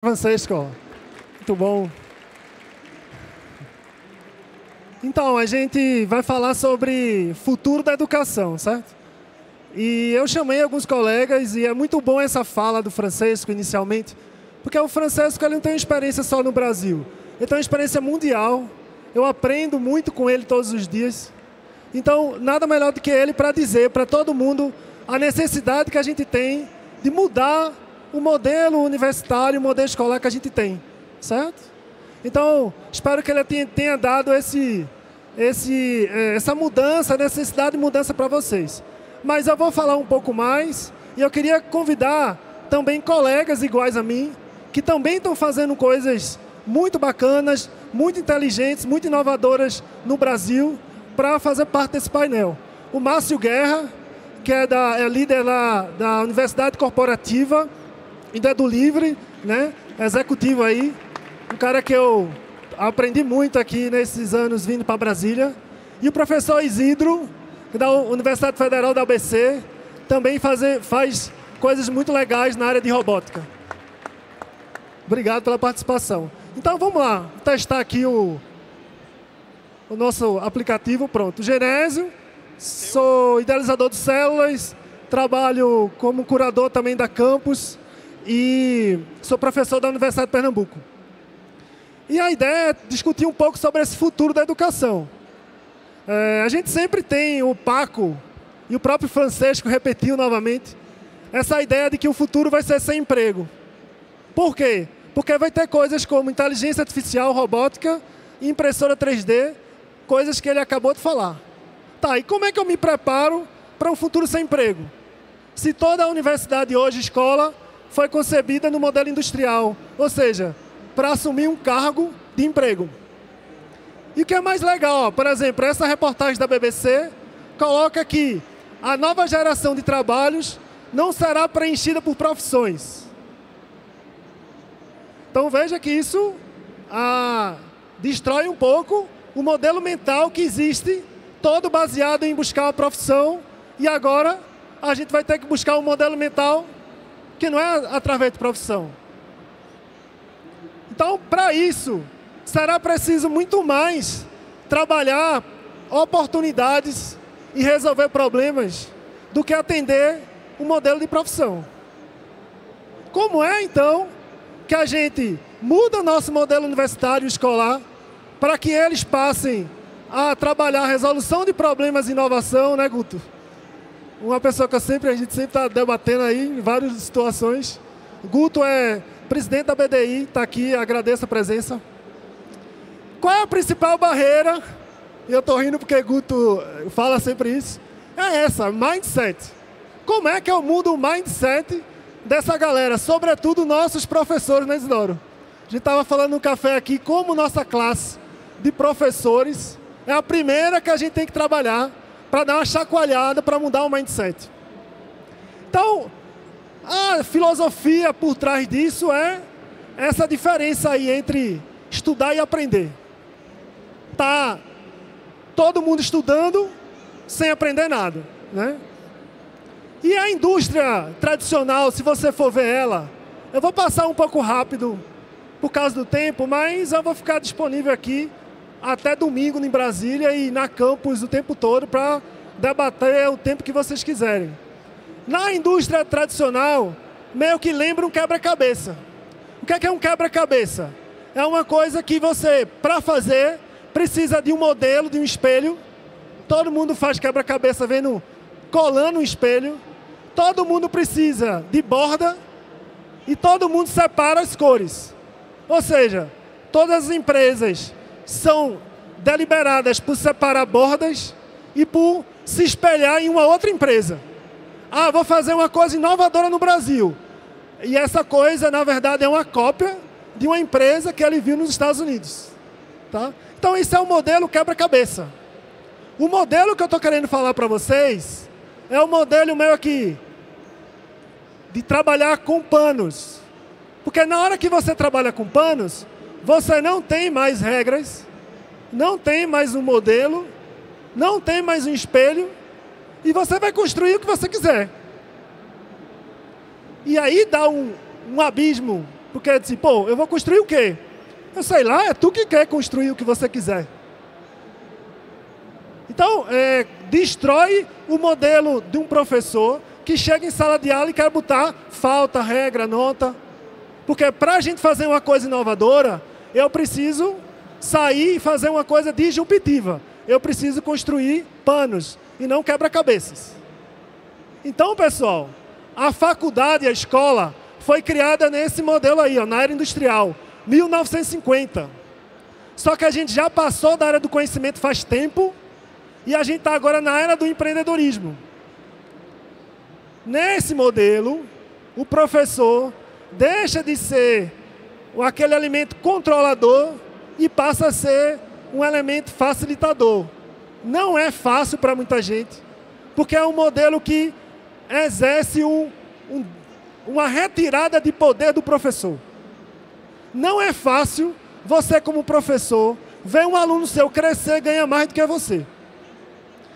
Francisco, muito bom. Então, a gente vai falar sobre futuro da educação, certo? E eu chamei alguns colegas e é muito bom essa fala do Francisco inicialmente, porque o Francisco ele não tem experiência só no Brasil, ele tem uma experiência mundial, eu aprendo muito com ele todos os dias. Então, nada melhor do que ele para dizer para todo mundo a necessidade que a gente tem de mudar o modelo universitário, o modelo escolar que a gente tem, certo? Então, espero que ele tenha dado essa mudança, necessidade de mudança para vocês. Mas eu vou falar um pouco mais e eu queria convidar também colegas iguais a mim, que também estão fazendo coisas muito bacanas, muito inteligentes, muito inovadoras no Brasil, para fazer parte desse painel. O Márcio Guerra, que é líder lá da Universidade Corporativa, ainda é do Livre, né? Executivo aí, um cara que eu aprendi muito aqui nesses anos vindo para Brasília. E o professor Isidro, da Universidade Federal da ABC, também faz coisas muito legais na área de robótica. Obrigado pela participação. Então vamos lá, testar aqui o nosso aplicativo. Pronto, Genésio, sou idealizador de células, trabalho como curador também da campus e sou professor da Universidade de Pernambuco. E a ideia é discutir um pouco sobre esse futuro da educação. A gente sempre tem o Paco e o próprio Francisco repetiu novamente essa ideia de que o futuro vai ser sem emprego. Por quê? Porque vai ter coisas como inteligência artificial, robótica, impressora 3D, coisas que ele acabou de falar. Tá, e como é que eu me preparo para um futuro sem emprego? Se toda a universidade hoje, escola, foi concebida no modelo industrial, ou seja, para assumir um cargo de emprego. E o que é mais legal, ó, por exemplo, essa reportagem da BBC coloca que a nova geração de trabalhos não será preenchida por profissões. Então veja que isso destrói um pouco o modelo mental que existe, todo baseado em buscar uma profissão, e agora a gente vai ter que buscar um modelo mental que não é através de profissão. Então, para isso, será preciso muito mais trabalhar oportunidades e resolver problemas do que atender um modelo de profissão. Como é, então, que a gente muda o nosso modelo universitário escolar para que eles passem a trabalhar a resolução de problemas e inovação, né, Guto? Uma pessoa que a gente sempre está debatendo aí em várias situações. Guto é presidente da BDI, está aqui, agradeço a presença. Qual é a principal barreira? E eu estou rindo porque Guto fala sempre isso. É essa, mindset. Como é que eu mudo o mindset dessa galera? Sobretudo nossos professores, né, Isidoro? A gente estava falando no café aqui como nossa classe de professores é a primeira que a gente tem que trabalhar para dar uma chacoalhada, para mudar o mindset. Então, a filosofia por trás disso é essa diferença aí entre estudar e aprender. Tá todo mundo estudando sem aprender nada, né? E a indústria tradicional, se você for ver ela, eu vou passar um pouco rápido por causa do tempo, mas eu vou ficar disponível aqui até domingo em Brasília e na campus o tempo todo para debater o tempo que vocês quiserem. Na indústria tradicional, meio que lembra um quebra-cabeça. O que é um quebra-cabeça? É uma coisa que você, para fazer, precisa de um modelo, de um espelho. Todo mundo faz quebra-cabeça colando um espelho. Todo mundo precisa de borda e todo mundo separa as cores. Ou seja, todas as empresas são deliberadas por separar bordas e por se espelhar em uma outra empresa. Ah, vou fazer uma coisa inovadora no Brasil. E essa coisa, na verdade, é uma cópia de uma empresa que ele viu nos Estados Unidos. Tá? Então, esse é o modelo quebra-cabeça. O modelo que eu estou querendo falar para vocês é o modelo meio aqui de trabalhar com panos. Porque na hora que você trabalha com panos, você não tem mais regras, não tem mais um modelo, não tem mais um espelho, e você vai construir o que você quiser. E aí dá um abismo Porque eu disse, pô, eu vou construir o quê? Eu sei lá, é tu que quer construir o que você quiser. Então, destrói o modelo de um professor que chega em sala de aula e quer botar falta, regra, nota. Porque para a gente fazer uma coisa inovadora, eu preciso sair e fazer uma coisa disruptiva. Eu preciso construir panos e não quebra-cabeças. Então, pessoal, a faculdade, a escola, foi criada nesse modelo aí, ó, na era industrial, 1950. Só que a gente já passou da era do conhecimento faz tempo e a gente está agora na era do empreendedorismo. Nesse modelo, o professor deixa de ser aquele elemento controlador e passa a ser um elemento facilitador. Não é fácil para muita gente, porque é um modelo que exerce uma retirada de poder do professor. Não é fácil você, como professor, ver um aluno seu crescer e ganhar mais do que você.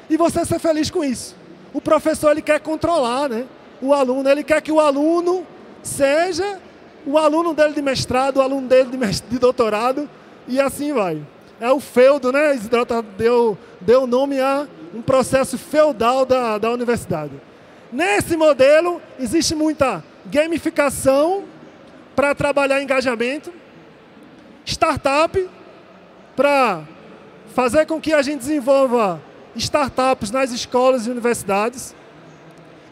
E você ser feliz com isso. O professor, ele quer controlar, né, o aluno, ele quer que o aluno seja o aluno dele de mestrado, o aluno dele de doutorado, e assim vai. É o feudo, né? Isidro deu nome a um processo feudal da universidade. Nesse modelo, existe muita gamificação para trabalhar engajamento, startup para fazer com que a gente desenvolva startups nas escolas e universidades.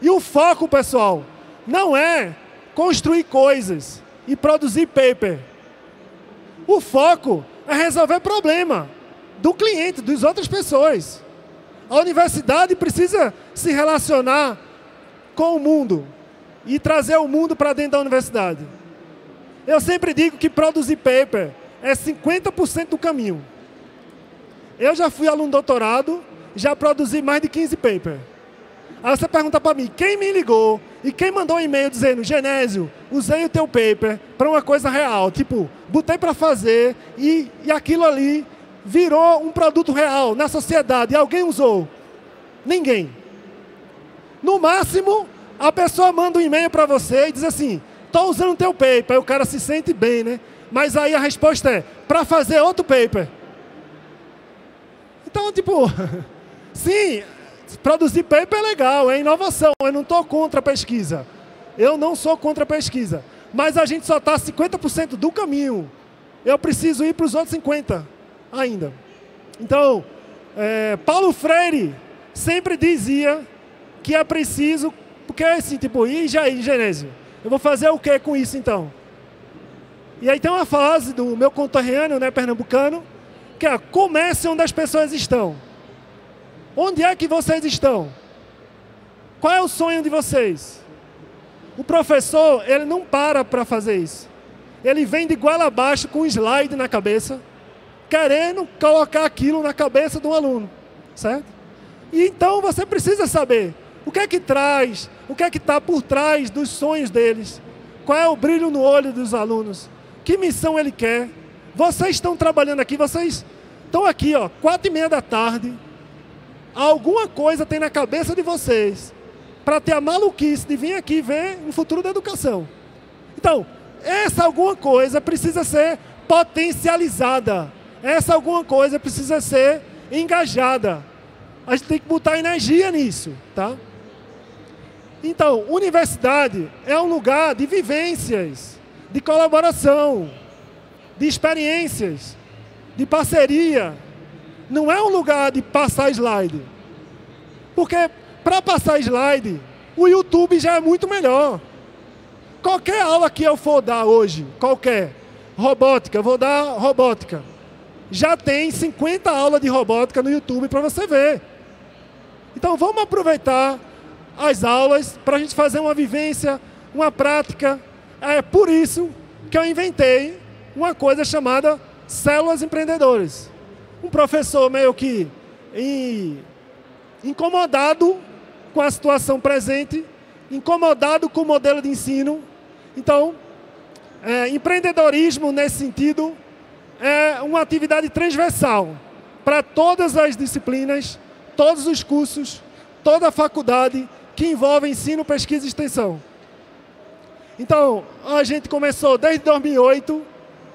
E o foco, pessoal, não é construir coisas e produzir paper. O foco é resolver problema do cliente, das outras pessoas. A universidade precisa se relacionar com o mundo e trazer o mundo para dentro da universidade. Eu sempre digo que produzir paper é 50% do caminho. Eu já fui aluno doutorado, já produzi mais de 15 papers. Aí você pergunta para mim, quem me ligou e quem mandou um e-mail dizendo, Genésio, usei o teu paper para uma coisa real, tipo, botei para fazer e aquilo ali virou um produto real na sociedade e alguém usou? Ninguém. No máximo, a pessoa manda um e-mail para você e diz assim, estou usando o teu paper, aí o cara se sente bem, né? Mas aí a resposta é, para fazer outro paper. Então, tipo, sim, produzir paper é legal, é inovação, eu não estou contra a pesquisa. Eu não sou contra a pesquisa. Mas a gente só está 50% do caminho. Eu preciso ir para os outros 50% ainda. Então, Paulo Freire sempre dizia que é preciso, porque assim, tipo, e Genésio? Eu vou fazer o que com isso então? E aí tem uma frase do meu conterrâneo, né, pernambucano, que é, comece onde as pessoas estão. Onde é que vocês estão? Qual é o sonho de vocês? O professor, ele não para fazer isso. Ele vem de goela abaixo com um slide na cabeça, querendo colocar aquilo na cabeça do aluno, certo? E então você precisa saber o que é que traz, o que é que está por trás dos sonhos deles, qual é o brilho no olho dos alunos, que missão ele quer. Vocês estão trabalhando aqui, vocês estão aqui, ó, 4h30 da tarde, alguma coisa tem na cabeça de vocês para ter a maluquice de vir aqui ver um futuro da educação. Então, essa alguma coisa precisa ser potencializada. Essa alguma coisa precisa ser engajada. A gente tem que botar energia nisso, tá? Então, universidade é um lugar de vivências, de colaboração, de experiências, de parceria. Não é um lugar de passar slide. Porque para passar slide, o YouTube já é muito melhor. Qualquer aula que eu for dar hoje, qualquer, robótica, eu vou dar robótica. Já tem 50 aulas de robótica no YouTube para você ver. Então vamos aproveitar as aulas para a gente fazer uma vivência, uma prática. É por isso que eu inventei uma coisa chamada células empreendedoras. Um professor meio que incomodado com a situação presente, incomodado com o modelo de ensino. Então, empreendedorismo nesse sentido é uma atividade transversal para todas as disciplinas, todos os cursos, toda a faculdade que envolve ensino, pesquisa e extensão. Então, a gente começou desde 2008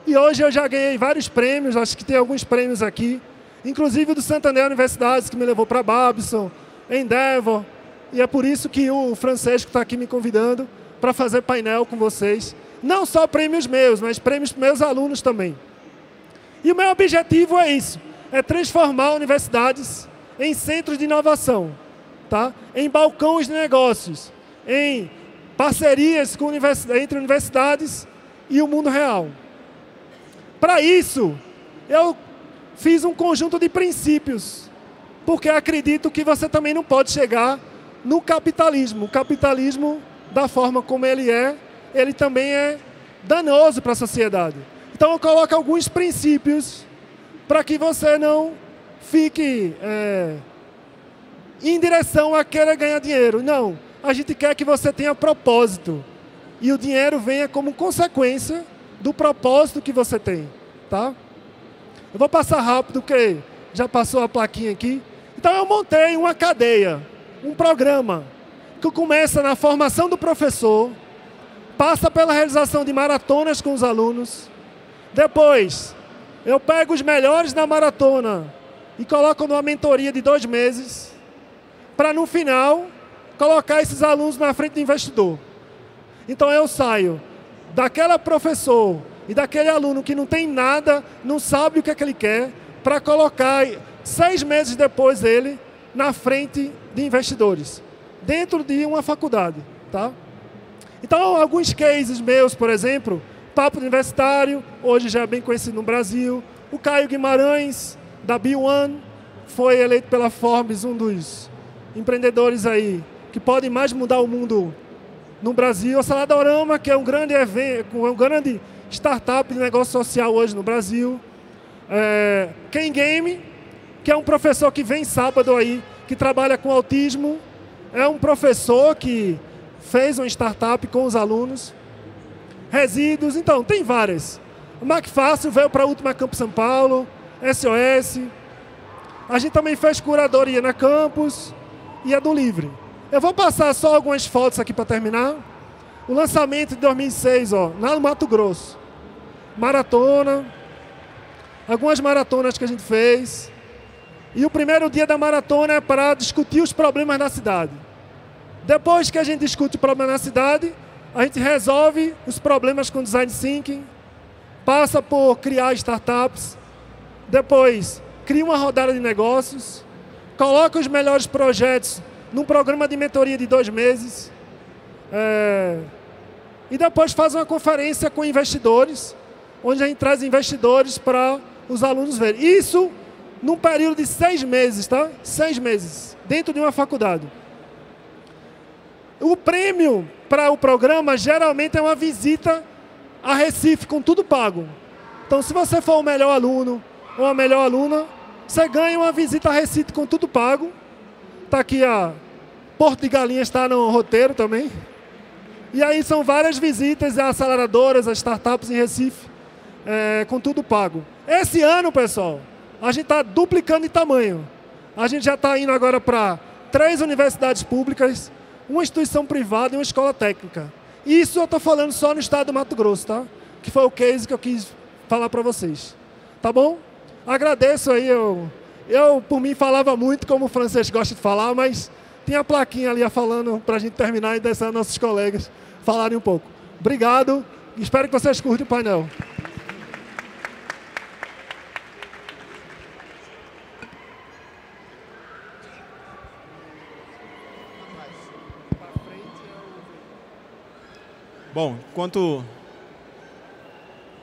e hoje eu já ganhei vários prêmios, acho que tem alguns prêmios aqui, inclusive do Santander Universidades, que me levou para Babson, Endeavor, e é por isso que o Francesco está aqui me convidando para fazer painel com vocês. Não só prêmios meus, mas prêmios para meus alunos também. E o meu objetivo é isso, é transformar universidades em centros de inovação, tá? Em balcões de negócios, em parcerias com entre universidades e o mundo real. Para isso, eu fiz um conjunto de princípios, porque acredito que você também não pode chegar no capitalismo. O capitalismo, da forma como ele também é danoso para a sociedade. Então eu coloco alguns princípios para que você não fique em direção a querer ganhar dinheiro. Não, a gente quer que você tenha propósito. E o dinheiro venha como consequência do propósito que você tem. Tá? Eu vou passar rápido, porque já passou a plaquinha aqui. Então eu montei uma cadeia, um programa, que começa na formação do professor, passa pela realização de maratonas com os alunos. Depois, eu pego os melhores da maratona e coloco numa mentoria de 2 meses, para no final, colocar esses alunos na frente do investidor. Então eu saio daquela professor e daquele aluno que não tem nada, não sabe o que é que ele quer, para colocar 6 meses depois ele na frente de investidores, dentro de uma faculdade. Tá? Então, alguns cases meus, por exemplo, Papo Universitário, hoje já é bem conhecido no Brasil, o Caio Guimarães, da B1, foi eleito pela Forbes um dos empreendedores aí que podem mais mudar o mundo no Brasil. A Saladorama, que é um grande evento, um grande startup de negócio social hoje no Brasil. Ken Game, que é um professor que vem sábado aí, que trabalha com autismo. É um professor que fez uma startup com os alunos. Resíduos, então, tem várias. O MacFácil veio para a Última Campus São Paulo, SOS. A gente também fez curadoria na campus e a do Livre. Eu vou passar só algumas fotos aqui para terminar. O lançamento de 2006, ó, lá no Mato Grosso. Maratona. Algumas maratonas que a gente fez. E o primeiro dia da maratona é para discutir os problemas da cidade. Depois que a gente discute o problema na cidade, a gente resolve os problemas com design thinking, passa por criar startups, depois cria uma rodada de negócios, coloca os melhores projetos num programa de mentoria de 2 meses, e depois faz uma conferência com investidores, onde a gente traz investidores para os alunos verem. Isso num período de 6 meses, tá? 6 meses, dentro de uma faculdade. O prêmio para o programa geralmente é uma visita a Recife com tudo pago. Então, se você for o melhor aluno ou a melhor aluna, você ganha uma visita a Recife com tudo pago. Está aqui a Porto de Galinhas, está no roteiro também. E aí são várias visitas a aceleradoras, a startups em Recife, com tudo pago. Esse ano, pessoal, a gente está duplicando de tamanho. A gente já está indo agora para 3 universidades públicas, uma instituição privada e uma escola técnica. Isso eu estou falando só no estado do Mato Grosso, tá? Que foi o case que eu quis falar para vocês. Tá bom? Agradeço aí. Eu, por mim, falava muito, como o Francesco gosta de falar, mas tem a plaquinha ali falando para a gente terminar e deixar nossos colegas falarem um pouco. Obrigado. Espero que vocês curtem o painel. Bom, enquanto...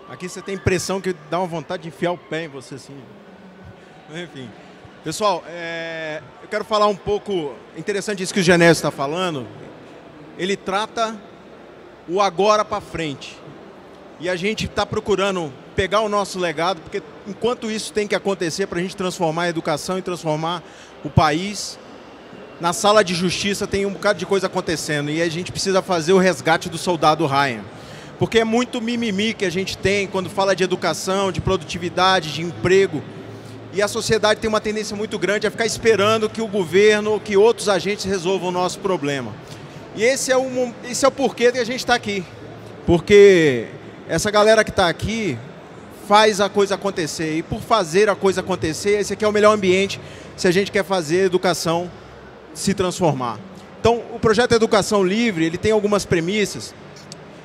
Aqui você tem a impressão que dá uma vontade de enfiar o pé em você, assim. Enfim. Pessoal, eu quero falar um pouco... Interessante isso que o Genésio está falando. Ele trata o agora para frente. E a gente está procurando pegar o nosso legado, porque enquanto isso tem que acontecer para a gente transformar a educação e transformar o país... Na sala de justiça tem um bocado de coisa acontecendo e a gente precisa fazer o resgate do soldado Ryan. Porque é muito mimimi que a gente tem quando fala de educação, de produtividade, de emprego. E a sociedade tem uma tendência muito grande a ficar esperando que o governo, que outros agentes resolvam o nosso problema. E esse é o porquê que a gente está aqui. porque essa galera que está aqui faz a coisa acontecer, e por fazer a coisa acontecer, esse aqui é o melhor ambiente se a gente quer fazer a educação se transformar. Então, o projeto Educação Livre, ele tem algumas premissas,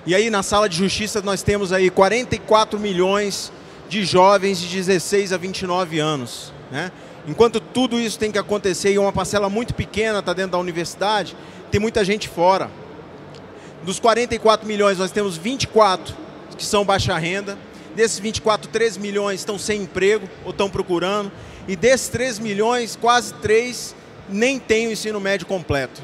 e aí na sala de justiça nós temos aí 44 milhões de jovens de 16 a 29 anos, né? Enquanto tudo isso tem que acontecer e uma parcela muito pequena está dentro da universidade, tem muita gente fora. Dos 44 milhões, nós temos 24 que são baixa renda. Desses 24, 3 milhões estão sem emprego ou estão procurando. E desses 3 milhões, quase 3 nem têm o ensino médio completo.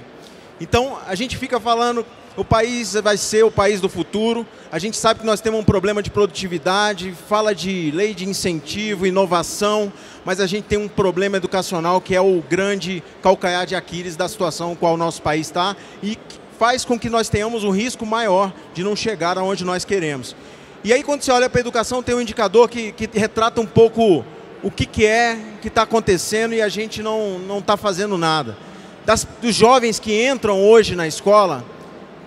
Então, a gente fica falando, o país vai ser o país do futuro. A gente sabe que nós temos um problema de produtividade, fala de lei de incentivo, inovação, mas a gente tem um problema educacional que é o grande calcanhar de Aquiles da situação no qual o nosso país está e faz com que nós tenhamos um risco maior de não chegar aonde nós queremos. E aí, quando você olha para a educação, tem um indicador que retrata um pouco o que está acontecendo e a gente não está fazendo nada. Dos jovens que entram hoje na escola,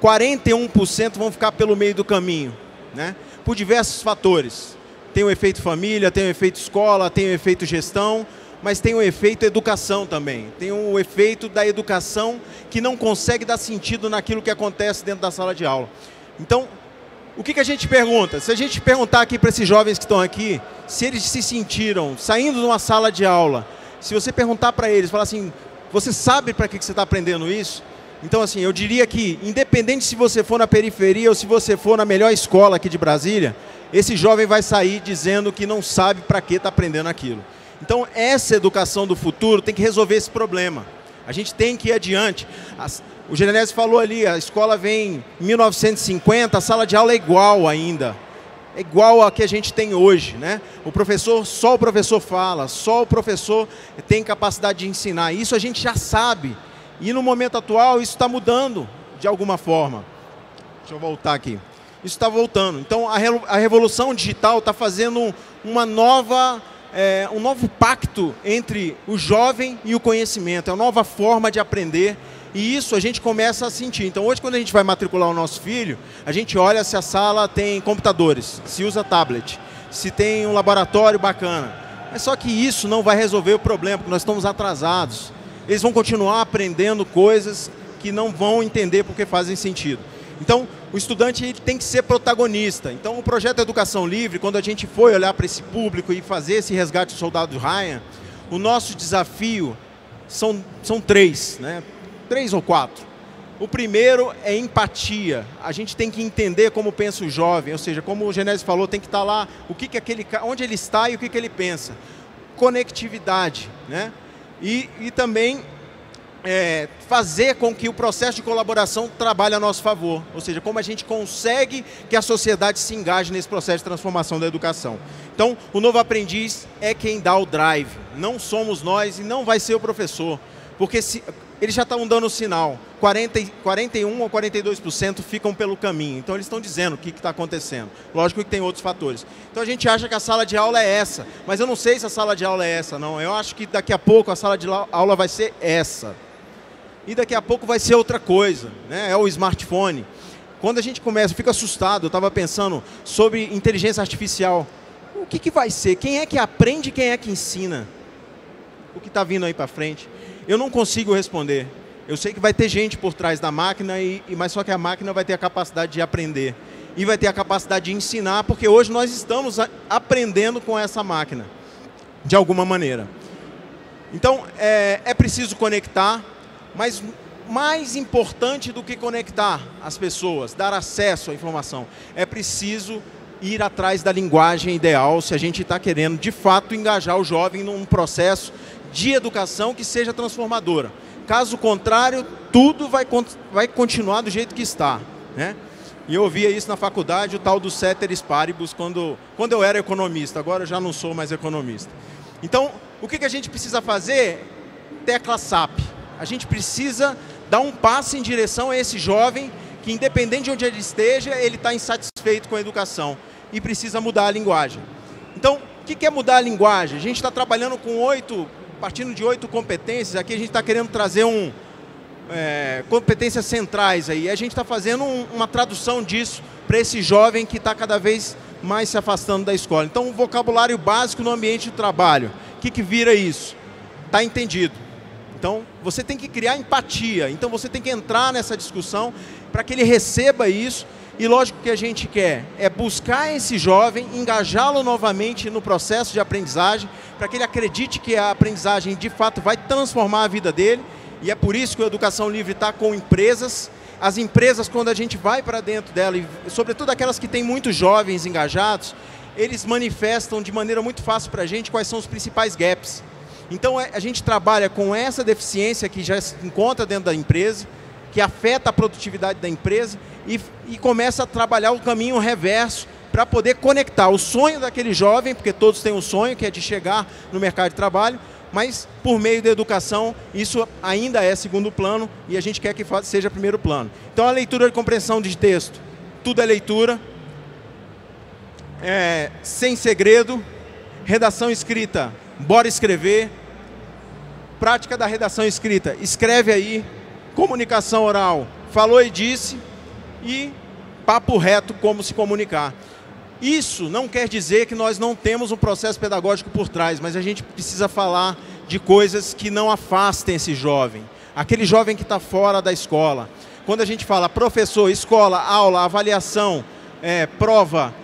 41% vão ficar pelo meio do caminho, né? Por diversos fatores. Tem o efeito família, tem o efeito escola, tem o efeito gestão, mas tem o efeito educação também. Tem o efeito da educação que não consegue dar sentido naquilo que acontece dentro da sala de aula. Então, o que a gente pergunta? Se a gente perguntar aqui para esses jovens que estão aqui, se eles se sentiram saindo de uma sala de aula, se você perguntar para eles, falar assim, você sabe para que você está aprendendo isso? Então, assim, eu diria que, independente se você for na periferia ou se você for na melhor escola aqui de Brasília, esse jovem vai sair dizendo que não sabe para que está aprendendo aquilo. Então, essa educação do futuro tem que resolver esse problema. A gente tem que ir adiante. O Genésio falou ali, a escola vem em 1950, a sala de aula é igual ainda. É igual a que a gente tem hoje, né? Só o professor fala, só o professor tem capacidade de ensinar. Isso a gente já sabe. E no momento atual isso está mudando de alguma forma. Deixa eu voltar aqui. Isso está voltando. Então a revolução digital está fazendo um novo pacto entre o jovem e o conhecimento. É uma nova forma de aprender. E isso a gente começa a sentir. Então hoje, quando a gente vai matricular o nosso filho, a gente olha se a sala tem computadores, se usa tablet, se tem um laboratório bacana. Mas só que isso não vai resolver o problema, porque nós estamos atrasados. Eles vão continuar aprendendo coisas que não vão entender porque fazem sentido. Então, o estudante ele tem que ser protagonista. Então, o projeto Educação Livre, quando a gente foi olhar para esse público e fazer esse resgate do soldado Ryan, o nosso desafio são 3, né? 3 ou 4. O primeiro é empatia. A gente tem que entender como pensa o jovem, ou seja, como o Genésio falou, tem que estar lá, onde ele está e o que ele pensa. Conectividade, né? E também fazer com que o processo de colaboração trabalhe a nosso favor. Ou seja, como a gente consegue que a sociedade se engaje nesse processo de transformação da educação. Então, o novo aprendiz é quem dá o drive. Não somos nós e não vai ser o professor. Porque eles já estão dando o sinal. 41% ou 42% ficam pelo caminho. Então, eles estão dizendo o que está acontecendo. Lógico que tem outros fatores. Então, a gente acha que a sala de aula é essa. Mas eu não sei se a sala de aula é essa, não. Eu acho que daqui a pouco a sala de aula vai ser essa. E daqui a pouco vai ser outra coisa, né? É o smartphone. Quando a gente começa, eu fico assustado. Eu estava pensando sobre inteligência artificial. O que vai ser? Quem é que aprende e quem é que ensina? O que está vindo aí para frente? Eu não consigo responder. Eu sei que vai ter gente por trás da máquina, mas só que a máquina vai ter a capacidade de aprender. E vai ter a capacidade de ensinar, porque hoje nós estamos aprendendo com essa máquina, de alguma maneira. Então, é preciso conectar, mas mais importante do que conectar as pessoas, dar acesso à informação, é preciso ir atrás da linguagem ideal se a gente está querendo, de fato, engajar o jovem num processo de educação que seja transformadora. Caso contrário, tudo vai continuar do jeito que está, né? E eu ouvia isso na faculdade, o tal do ceteris paribus, quando eu era economista. Agora eu já não sou mais economista. Então, o que a gente precisa fazer? Tecla SAP. A gente precisa dar um passo em direção a esse jovem que, independente de onde ele esteja, ele está insatisfeito com a educação e precisa mudar a linguagem. Então, o que é mudar a linguagem? A gente está trabalhando com partindo de 8 competências. Aqui a gente está querendo trazer competências centrais aí. A gente está fazendo uma tradução disso para esse jovem que está cada vez mais se afastando da escola. Então, um vocabulário básico no ambiente de trabalho. O que vira isso? Está entendido. Então, você tem que criar empatia. Então, você tem que entrar nessa discussão para que ele receba isso. E lógico que a gente quer é buscar esse jovem, engajá-lo novamente no processo de aprendizagem, para que ele acredite que a aprendizagem de fato vai transformar a vida dele. E é por isso que a Educação Livre está com empresas. As empresas, quando a gente vai para dentro dela, e sobretudo aquelas que têm muitos jovens engajados, eles manifestam de maneira muito fácil para a gente quais são os principais gaps. Então a gente trabalha com essa deficiência que já se encontra dentro da empresa, que afeta a produtividade da empresa, e começa a trabalhar o caminho reverso para poder conectar o sonho daquele jovem, porque todos têm um sonho, que é de chegar no mercado de trabalho, mas por meio da educação, isso ainda é segundo plano e a gente quer que seja primeiro plano. Então a leitura e compreensão de texto, tudo é leitura, sem segredo, redação escrita, bora escrever, prática da redação escrita, escreve aí, comunicação oral, falou e disse, e papo reto, como se comunicar. Isso não quer dizer que nós não temos um processo pedagógico por trás, mas a gente precisa falar de coisas que não afastem esse jovem, aquele jovem que está fora da escola. Quando a gente fala professor, escola, aula, avaliação, prova,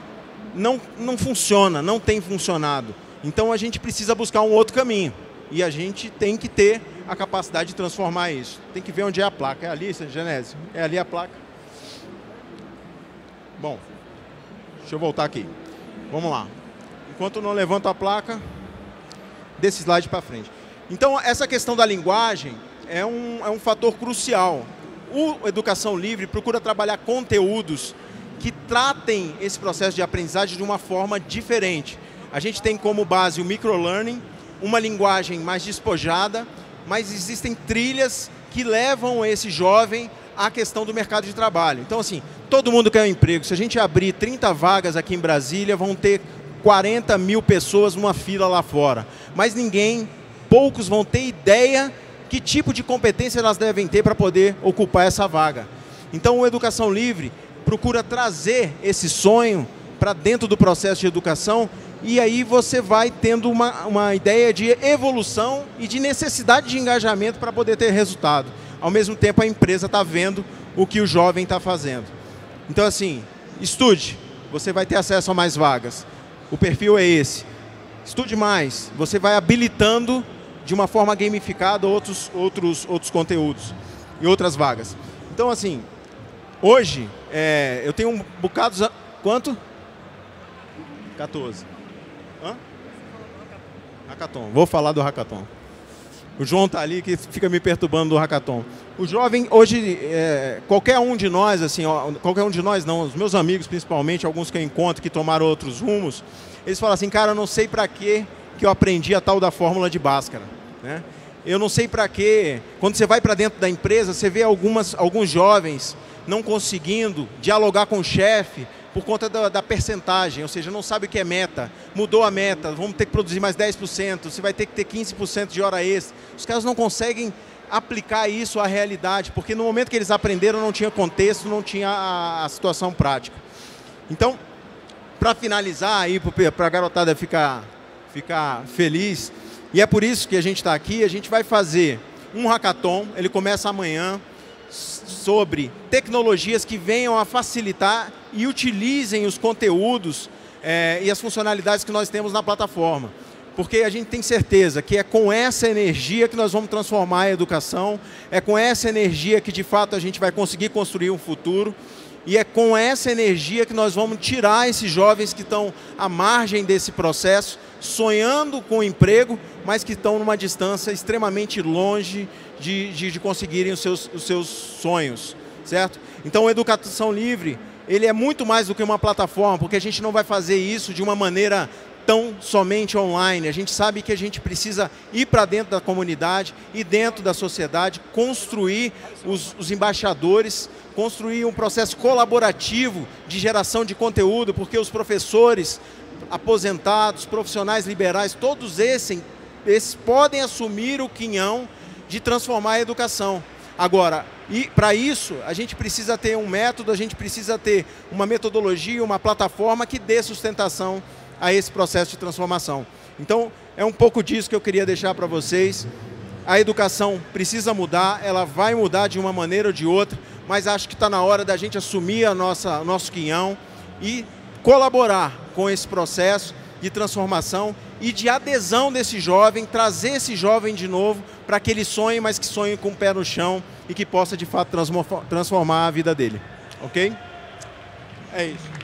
não funciona, não tem funcionado. Então a gente precisa buscar um outro caminho e a gente tem que ter a capacidade de transformar isso. Tem que ver onde é a placa. É ali, Genésio? É ali a placa? Bom, deixa eu voltar aqui. Vamos lá. Enquanto eu não levanto a placa, desse slide para frente. Então, essa questão da linguagem é um fator crucial. O Educação Livre procura trabalhar conteúdos que tratem esse processo de aprendizagem de uma forma diferente. A gente tem como base o microlearning, uma linguagem mais despojada, mas existem trilhas que levam esse jovem à questão do mercado de trabalho. Então, assim, todo mundo quer um emprego. Se a gente abrir 30 vagas aqui em Brasília, vão ter 40 mil pessoas numa fila lá fora. Mas poucos vão ter ideia que tipo de competência elas devem ter para poder ocupar essa vaga. Então, o Educação Livre procura trazer esse sonho para dentro do processo de educação e aí você vai tendo uma ideia de evolução e de necessidade de engajamento para poder ter resultado. Ao mesmo tempo, a empresa está vendo o que o jovem está fazendo. Então, assim, estude, você vai ter acesso a mais vagas. O perfil é esse. Estude mais, você vai habilitando de uma forma gamificada outros conteúdos e outras vagas. Então, assim, hoje, eu tenho um bocado... Quanto? 14. Hã? Hackathon. Vou falar do Hackathon. O João está ali que fica me perturbando do Hackathon. O jovem, hoje, qualquer um de nós, assim, qualquer um de nós não, os meus amigos principalmente, alguns que eu encontro que tomaram outros rumos, eles falam assim, cara, eu não sei para que eu aprendi a tal da fórmula de Bhaskara, né? Eu não sei para que, quando você vai para dentro da empresa, você vê alguns jovens não conseguindo dialogar com o chefe por conta da percentagem, ou seja, não sabe o que é meta, mudou a meta, vamos ter que produzir mais 10%, você vai ter que ter 15% de hora extra. Os caras não conseguem aplicar isso à realidade, porque no momento que eles aprenderam não tinha contexto, não tinha a situação prática. Então, para finalizar, aí para a garotada ficar feliz, e é por isso que a gente está aqui, a gente vai fazer um hackathon, ele começa amanhã, sobre tecnologias que venham a facilitar e utilizem os conteúdos e as funcionalidades que nós temos na plataforma. Porque a gente tem certeza que é com essa energia que nós vamos transformar a educação, é com essa energia que de fato a gente vai conseguir construir um futuro, e é com essa energia que nós vamos tirar esses jovens que estão à margem desse processo, sonhando com o emprego, mas que estão numa distância extremamente longe de conseguirem os seus sonhos, certo? Então, a Educação Livre, ele é muito mais do que uma plataforma, porque a gente não vai fazer isso de uma maneira tão somente online. A gente sabe que a gente precisa ir para dentro da comunidade e dentro da sociedade, construir os embaixadores, construir um processo colaborativo de geração de conteúdo, porque os professores aposentados, profissionais liberais, todos esses podem assumir o quinhão de transformar a educação. Agora, E para isso, a gente precisa ter um método, a gente precisa ter uma metodologia, uma plataforma que dê sustentação a esse processo de transformação. Então, é um pouco disso que eu queria deixar para vocês. A educação precisa mudar, ela vai mudar de uma maneira ou de outra, mas acho que está na hora da gente assumir o nosso quinhão e colaborar com esse processo de transformação e de adesão desse jovem, trazer esse jovem de novo para que ele sonhe, mas que sonhe com o pé no chão e que possa de fato transformar a vida dele. Ok? É isso.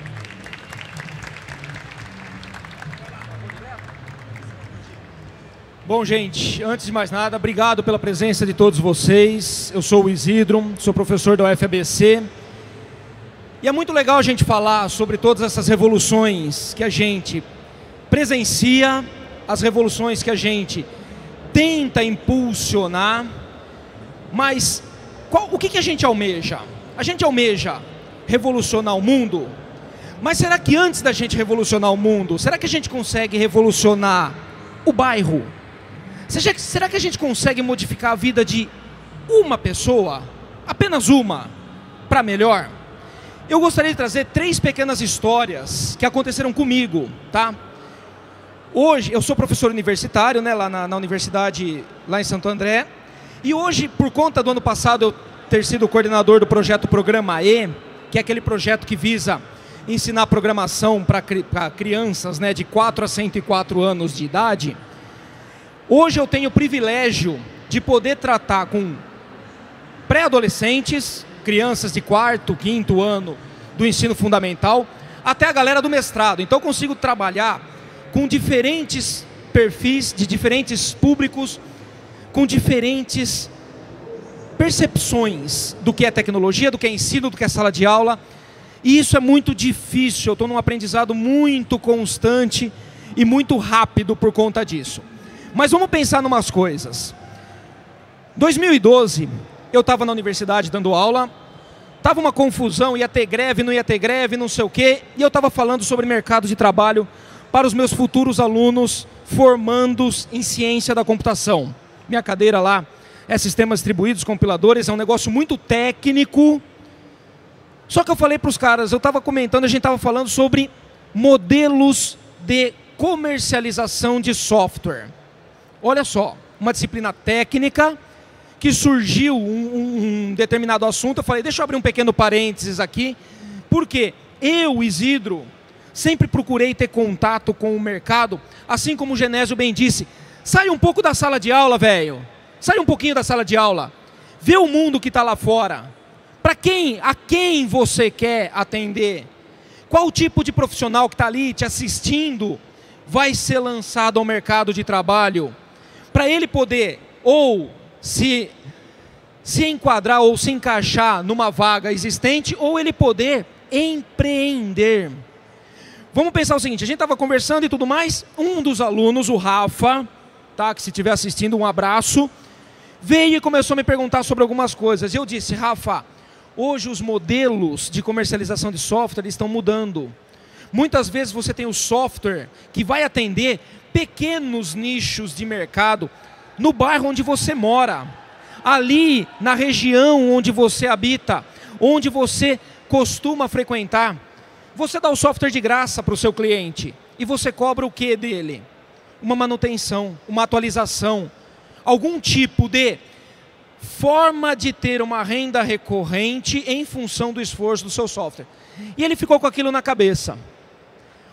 Bom, gente, antes de mais nada, obrigado pela presença de todos vocês. Eu sou o Isidro, sou professor da UFABC. E é muito legal a gente falar sobre todas essas revoluções que a gente presencia, as revoluções que a gente tenta impulsionar, mas o que a gente almeja? A gente almeja revolucionar o mundo, mas será que antes da gente revolucionar o mundo, será que a gente consegue revolucionar o bairro? Será que a gente consegue modificar a vida de uma pessoa, apenas uma, para melhor? Eu gostaria de trazer 3 pequenas histórias que aconteceram comigo, tá? Hoje, eu sou professor universitário, né, lá na universidade, lá em Santo André, e hoje, por conta do ano passado eu ter sido coordenador do projeto Programa E, que é aquele projeto que visa ensinar programação para crianças, né, de 4 a 104 anos de idade. Hoje eu tenho o privilégio de poder tratar com pré-adolescentes, crianças de 4º, 5º ano do ensino fundamental, até a galera do mestrado. Então eu consigo trabalhar com diferentes perfis, de diferentes públicos, com diferentes percepções do que é tecnologia, do que é ensino, do que é sala de aula. E isso é muito difícil, eu estou num aprendizado muito constante e muito rápido por conta disso. Mas vamos pensar em umas coisas. 2012, eu estava na universidade dando aula, estava uma confusão, ia ter greve, não sei o quê, e eu estava falando sobre mercado de trabalho para os meus futuros alunos formandos em ciência da computação. Minha cadeira lá é sistemas distribuídos, compiladores, é um negócio muito técnico. Só que eu falei para os caras, eu estava comentando, a gente estava falando sobre modelos de comercialização de software. Olha só, uma disciplina técnica que surgiu um determinado assunto. Eu falei, deixa eu abrir um pequeno parênteses aqui, porque eu, Isidro, sempre procurei ter contato com o mercado, assim como o Genésio bem disse, sai um pouco da sala de aula, velho, sai um pouquinho da sala de aula, vê o mundo que está lá fora, a quem você quer atender, qual o tipo de profissional que está ali te assistindo vai ser lançado ao mercado de trabalho, para ele poder ou se enquadrar ou se encaixar numa vaga existente, ou ele poder empreender. Vamos pensar o seguinte, a gente estava conversando e tudo mais, um dos alunos, o Rafa, tá, que se estiver assistindo, um abraço, veio e começou a me perguntar sobre algumas coisas. Eu disse, Rafa, hoje os modelos de comercialização de software estão mudando. Muitas vezes você tem o software que vai atender pequenos nichos de mercado no bairro onde você mora, ali na região onde você habita, onde você costuma frequentar. Você dá o software de graça para o seu cliente e você cobra o que dele? Uma manutenção, uma atualização, algum tipo de forma de ter uma renda recorrente em função do esforço do seu software. E ele ficou com aquilo na cabeça.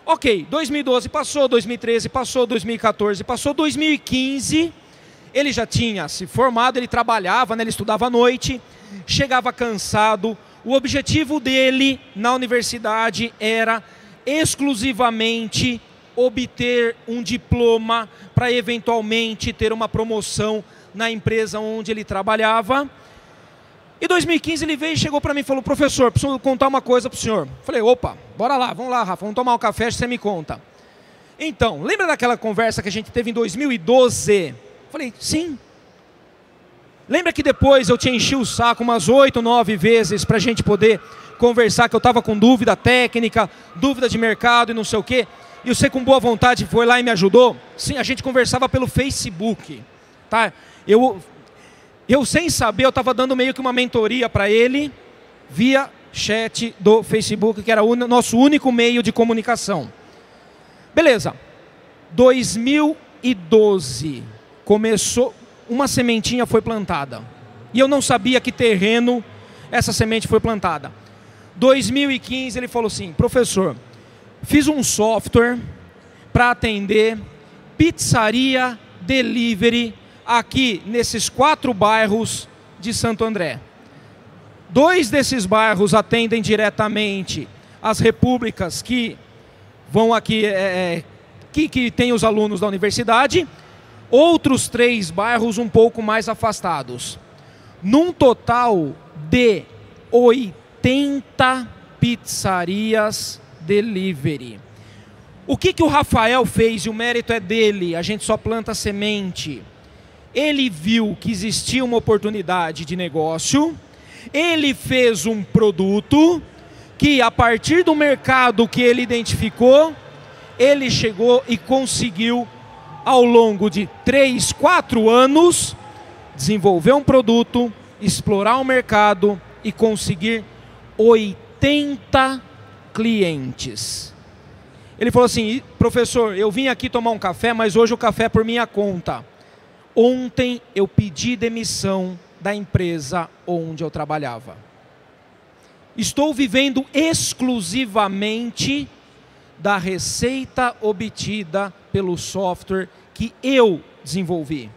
Ok, 2012 passou, 2013 passou, 2014 passou, 2015 ele já tinha se formado, ele trabalhava, né, ele estudava à noite, chegava cansado. O objetivo dele na universidade era exclusivamente obter um diploma para eventualmente ter uma promoção na empresa onde ele trabalhava. Em 2015 ele veio e chegou para mim e falou, professor, preciso contar uma coisa para o senhor. Falei, opa, bora lá, vamos lá, Rafa, vamos tomar um café, você me conta. Então, lembra daquela conversa que a gente teve em 2012? Falei, sim. Lembra que depois eu te enchi o saco umas 8, 9 vezes para a gente poder conversar, que eu estava com dúvida técnica, dúvida de mercado e não sei o quê, e você com boa vontade foi lá e me ajudou? Sim, a gente conversava pelo Facebook, tá? Eu, sem saber, eu estava dando meio que uma mentoria para ele via chat do Facebook, que era o nosso único meio de comunicação. Beleza. 2012 começou, uma sementinha foi plantada. E eu não sabia que terreno essa semente foi plantada. 2015 ele falou assim: professor, fiz um software para atender pizzaria delivery aqui nesses 4 bairros de Santo André. 2 desses bairros atendem diretamente as repúblicas que vão aqui, que tem os alunos da universidade. Outros 3 bairros um pouco mais afastados. Num total de 80 pizzarias delivery. O que o Rafael fez, e o mérito é dele, a gente só planta semente. Ele viu que existia uma oportunidade de negócio, ele fez um produto que, a partir do mercado que ele identificou, ele chegou e conseguiu, ao longo de 3, 4 anos, desenvolver um produto, explorar o mercado e conseguir 80 clientes. Ele falou assim: professor, eu vim aqui tomar um café, mas hoje o café é por minha conta. Ontem eu pedi demissão da empresa onde eu trabalhava. Estou vivendo exclusivamente da receita obtida pelo software que eu desenvolvi.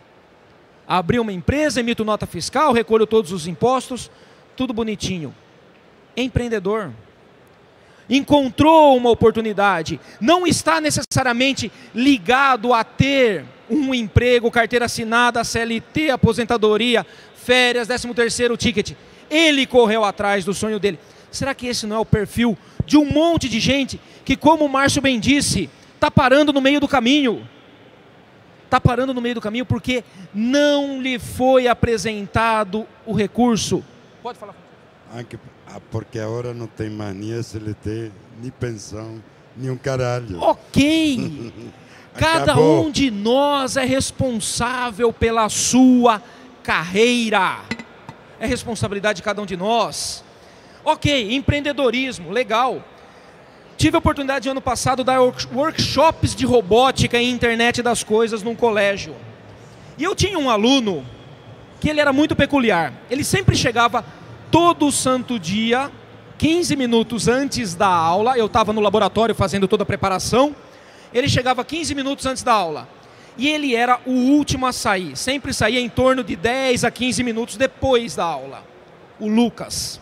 Abri uma empresa, emito nota fiscal, recolho todos os impostos, tudo bonitinho. Empreendedor. Encontrou uma oportunidade. Não está necessariamente ligado a ter um emprego, carteira assinada, CLT, aposentadoria, férias, 13º ticket. Ele correu atrás do sonho dele. Será que esse não é o perfil de um monte de gente que, como o Márcio bem disse, está parando no meio do caminho? Está parando no meio do caminho porque não lhe foi apresentado o recurso. Pode falar. Porque agora não tem mais nem SLT, nem pensão, nem um caralho. Ok. Cada um de nós é responsável pela sua carreira. É responsabilidade de cada um de nós. Ok, empreendedorismo, legal. Tive a oportunidade ano passado de dar workshops de robótica e internet das coisas num colégio. E eu tinha um aluno que ele era muito peculiar. Ele sempre chegava todo santo dia, 15 minutos antes da aula. Eu estava no laboratório fazendo toda a preparação. Ele chegava 15 minutos antes da aula. E ele era o último a sair. Sempre saía em torno de 10 a 15 minutos depois da aula. O Lucas.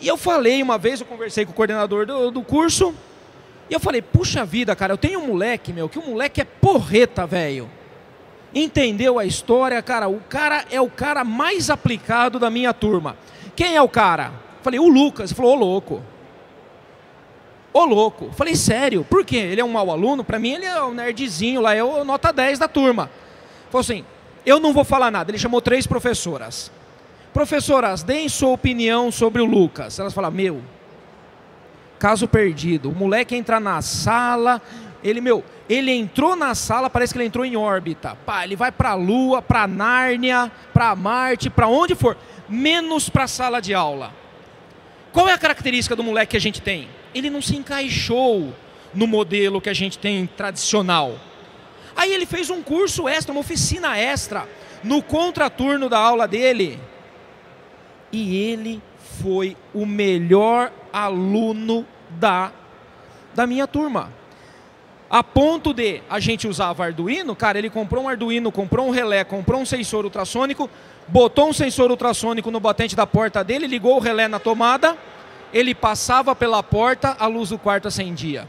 E eu falei uma vez, eu conversei com o coordenador do curso, e eu falei: puxa vida, cara, eu tenho um moleque, que o moleque é porreta, velho. Entendeu a história, cara? O cara é o cara mais aplicado da minha turma. Quem é o cara? Falei: o Lucas. Ele falou: ô louco. Ô louco. Falei: sério? Por quê? Ele é um mau aluno? Pra mim ele é um nerdzinho lá, é o nota 10 da turma. Falou assim: eu não vou falar nada. Ele chamou 3 professoras. Professoras, deem sua opinião sobre o Lucas. Elas falaram: caso perdido. O moleque entra na sala, ele entrou na sala, parece que ele entrou em órbita. Pá, ele vai para a Lua, para Nárnia, para Marte, para onde for, menos para a sala de aula. Qual é a característica do moleque que a gente tem? Ele não se encaixou no modelo que a gente tem tradicional. Aí ele fez um curso extra, uma oficina extra, no contraturno da aula dele. E ele foi o melhor aluno da minha turma. A ponto de a gente usava Arduino, cara, ele comprou um Arduino, comprou um relé, comprou um sensor ultrassônico, botou um sensor ultrassônico no batente da porta dele, ligou o relé na tomada, ele passava pela porta, a luz do quarto acendia.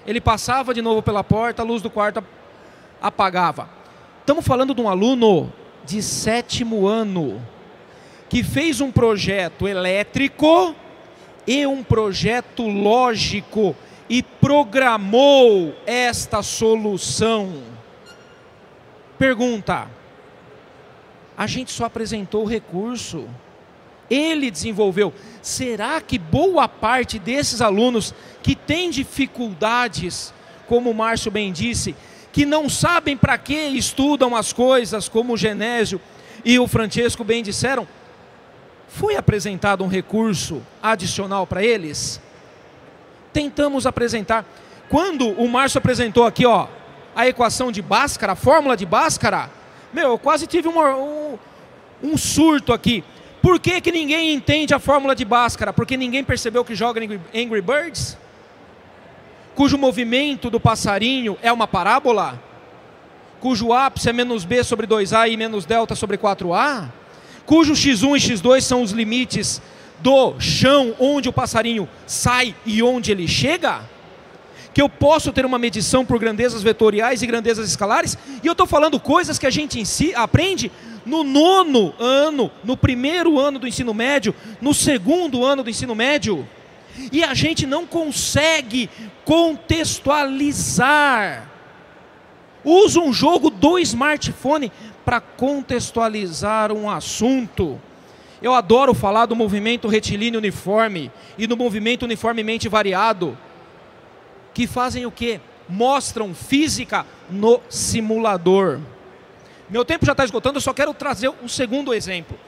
Ele passava de novo pela porta, a luz do quarto apagava. Estamos falando de um aluno de 7º ano, que fez um projeto elétrico e um projeto lógico e programou esta solução. Pergunta: a gente só apresentou o recurso, ele desenvolveu. Será que boa parte desses alunos que têm dificuldades, como o Márcio bem disse, que não sabem para que estudam as coisas, como o Genésio, e o Francesco bem disseram, foi apresentado um recurso adicional para eles? Tentamos apresentar. Quando o Márcio apresentou aqui, ó, a equação de Bhaskara, a fórmula de Bhaskara, meu, eu quase tive um surto aqui. Por que que ninguém entende a fórmula de Bhaskara? Porque ninguém percebeu que joga Angry Birds? Cujo movimento do passarinho é uma parábola? Cujo ápice é menos b sobre 2a e menos delta sobre 4a? Cujo x1 e x2 são os limites do chão onde o passarinho sai e onde ele chega? Que eu posso ter uma medição por grandezas vetoriais e grandezas escalares? E eu estou falando coisas que a gente aprende no 9º ano, no 1º ano do ensino médio, no 2º ano do ensino médio. E a gente não consegue contextualizar. Usa um jogo do smartphone para contextualizar um assunto. Eu adoro falar do movimento retilíneo uniforme e do movimento uniformemente variado, que fazem o quê? Mostram física no simulador. Meu tempo já está esgotando, eu só quero trazer um segundo exemplo.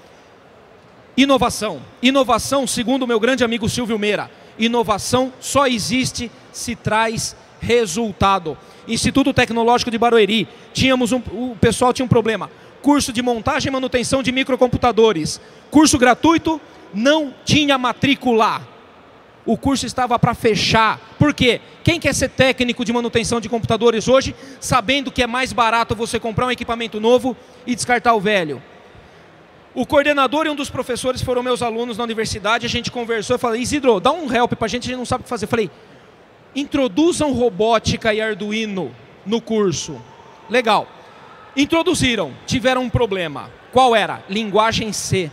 Inovação. Inovação, segundo o meu grande amigo Silvio Meira, inovação só existe se traz resultado. Instituto Tecnológico de Barueri, o pessoal tinha um problema. Curso de montagem e manutenção de microcomputadores. Curso gratuito, não tinha matrícula. O curso estava para fechar. Por quê? Quem quer ser técnico de manutenção de computadores hoje, sabendo que é mais barato você comprar um equipamento novo e descartar o velho? O coordenador e um dos professores foram meus alunos na universidade, a gente conversou, eu falei, Isidro, dá um help para a gente não sabe o que fazer. Eu falei, introduzam robótica e Arduino no curso. Legal. Introduziram, tiveram um problema. Qual era? Linguagem C.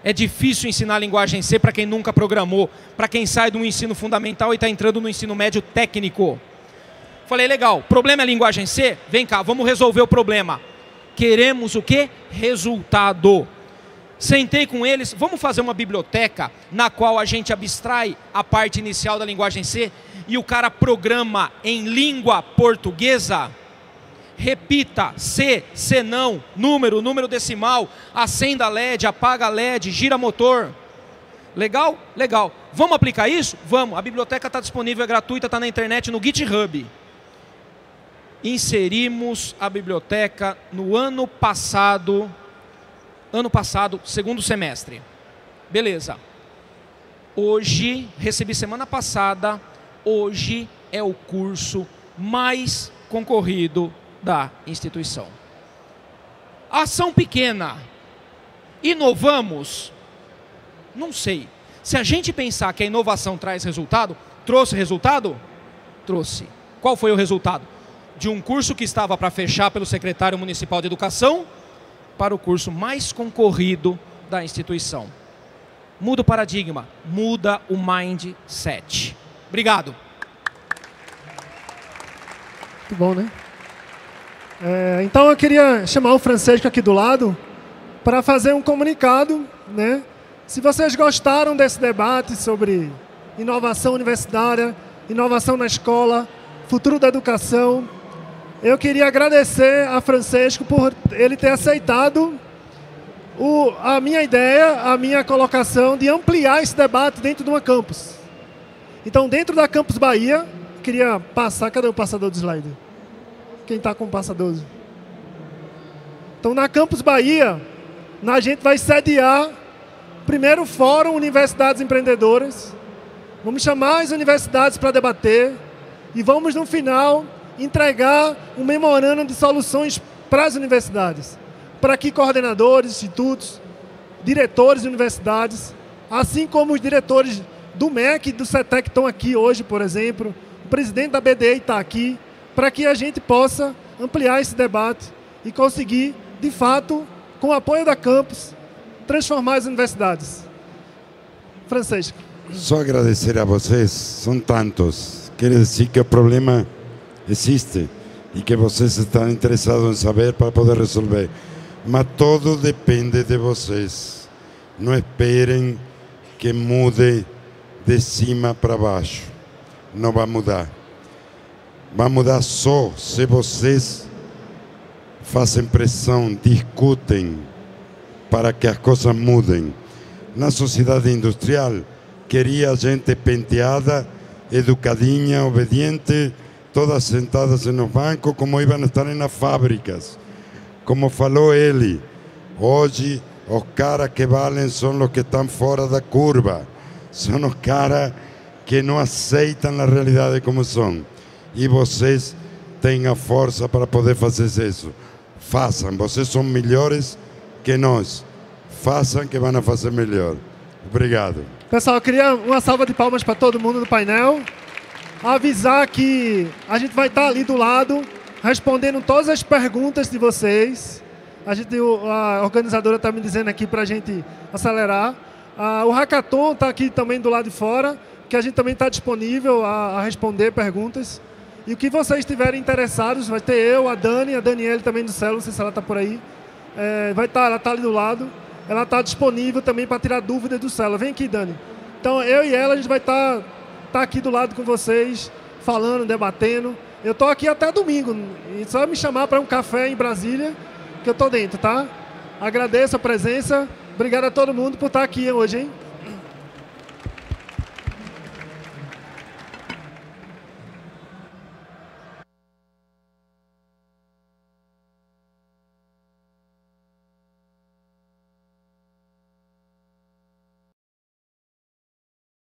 É difícil ensinar linguagem C para quem nunca programou, para quem sai do ensino fundamental e está entrando no ensino médio técnico. Falei, legal, problema é linguagem C? Vem cá, vamos resolver o problema. Queremos o quê? Resultado. Sentei com eles, vamos fazer uma biblioteca na qual a gente abstrai a parte inicial da linguagem C e o cara programa em língua portuguesa. Repita, C, C não, número decimal, acenda LED, apaga LED, gira motor. Legal? Legal. Vamos aplicar isso? Vamos. A biblioteca está disponível, é gratuita, está na internet, no GitHub. Inserimos a biblioteca no ano passado, segundo semestre. Beleza. Hoje, recebi semana passada, hoje é o curso mais concorrido da instituição. Ação pequena. Inovamos? Não sei. Se a gente pensar que a inovação traz resultado, trouxe resultado? Trouxe. Qual foi o resultado? De um curso que estava para fechar pelo secretário municipal de educação para o curso mais concorrido da instituição. Muda o paradigma, muda o mindset. Obrigado. Muito bom, né? Então eu queria chamar o Francesco aqui do lado para fazer um comunicado, né? Se vocês gostaram desse debate sobre inovação universitária, inovação na escola, futuro da educação, eu queria agradecer a Francesco por ele ter aceitado a minha ideia, a minha colocação de ampliar esse debate dentro de uma campus. Então, dentro da Campus Bahia, queria passar... Cadê o passador do slide? Quem está com o passador? Então, na Campus Bahia, a gente vai sediar o primeiro Fórum Universidades Empreendedoras. Vamos chamar as universidades para debater e vamos, no final, entregar um memorando de soluções para as universidades, para que coordenadores, institutos, diretores de universidades, assim como os diretores do MEC e do CETEC estão aqui hoje, por exemplo, o presidente da BDE está aqui, para que a gente possa ampliar esse debate e conseguir, de fato, com o apoio da campus, transformar as universidades. Francesco. Só agradecer a vocês, são tantos. Quer dizer que o problema existe e que vocês estão interessados em saber para poder resolver. Mas tudo depende de vocês. Não esperem que mude de cima para baixo. Não vai mudar. Vai mudar só se vocês fazem pressão, discutem, para que as coisas mudem. Na sociedade industrial, queria gente penteada, educadinha, obediente, todas sentadas nos bancos, como iam estar nas fábricas. Como falou ele, hoje os caras que valem são os que estão fora da curva, são os caras que não aceitam a realidade como são. E vocês têm a força para poder fazer isso. Façam, vocês são melhores que nós. Façam que vão fazer melhor. Obrigado. Pessoal, eu queria uma salva de palmas para todo mundo do painel. Avisar que a gente vai estar ali do lado, respondendo todas as perguntas de vocês. A organizadora está me dizendo aqui para a gente acelerar. O Hackathon está aqui também do lado de fora, que a gente também está disponível a responder perguntas. E o que vocês estiverem interessados, vai ter eu, a Dani, a Daniele também do Celo, não sei se ela está por aí. Ela está ali do lado. Ela está disponível também para tirar dúvidas do Celo. Vem aqui, Dani. Então, eu e ela, a gente vai estar aqui do lado com vocês, falando, debatendo. Eu estou aqui até domingo. E só me chamar para um café em Brasília, que eu estou dentro, tá? Agradeço a presença. Obrigado a todo mundo por estar aqui hoje, hein?